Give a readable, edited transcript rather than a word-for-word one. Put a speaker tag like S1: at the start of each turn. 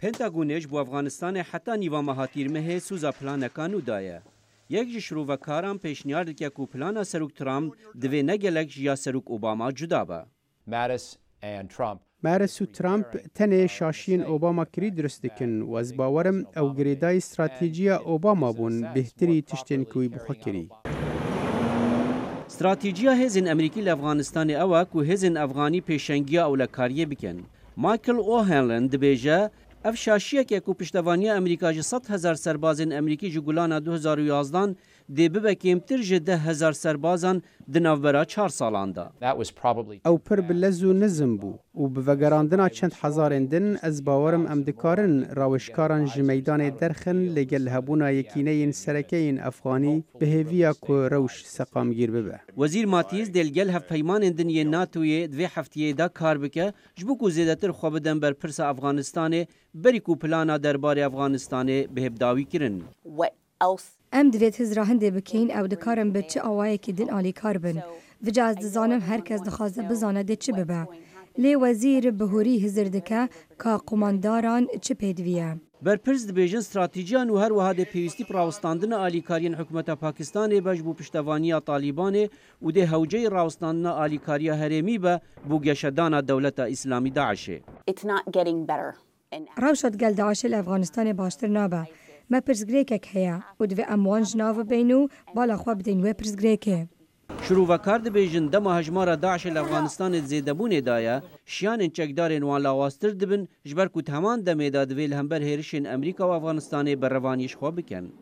S1: پنتاگونیش بو افغانستان حتی نیوه مهاتیر مه سوزا پلان کانو دایه. یک جشرو و کارم پیشنیار که کو پلان سروک ترامپ دوی نگلک یا سروک اوباما جدا با.
S2: مارس و ترامپ تنه شاشین اوباما کری درست کن و از باورم او گریدای استراتیجیا اوباما بون بهتری تشتین کوی بخوا کری.
S1: استراتیجیا هزین امریکی لافغانستان اوه کو هزین افغانی پیشنگیا او لکاریه بکن. مایکل اوهنلن دبیجه اف شاشیه که کو پشتوانی امریکا جه 100,000 سربازین امریکی جگولانا 2011 دی ببه کمتر جه 10,000 سربازان دناوبرا 4 سالان دا.
S2: او پر بلزو نزم بو و بوگراندنا چند هزارن دن از باورم امدکارن راوشکاران جمیدان درخن لگل هبونا یکینه سرکین افغانی به هیویا کو روش سقامگیر ببه.
S1: وزیر ماتیز دلگل هف پیمان دنیه ناتوی دوی هفتیه دا کار بکه جبو کو زیدتر خواب دن بر پرس افغانستان بری کو پلانا دربار افغانستان بهبداوی کرن.
S3: ام دوید هزرا هنده بکین او دکارم به چه آوائه که دن آلی کار بن. وجا از دزانم هر کس دخوازه بزانه ده چه ببه. لی وزیر بهوری هزر دکه که قمانداران چه پیدویه.
S1: برپرس دبیجن استراتیجیان و هر وها ده پیوستی پراوستاندن آلیکاریان حکومت پاکستان بج بو پشتوانی طالبان و ده هوجه راوستاندن آلیکاری هرمی به بو گشدان دولت اسلامی داعشه.
S3: راوشت گل داعش افغانستان باشتر نابه. ما پرسگریکک هیا و دوی اموانج ناو بینو بالا خواه بدین و پرسگریکه.
S1: شروع و کار دبیجن دم هجمار داعش افغانستان زیدبون دایا شیان چکدارن وان لاواستر دبن جبر کو تمام دمیدا دویل همبر هرشن امریکا و افغانستان بر روانیش خواه بکن.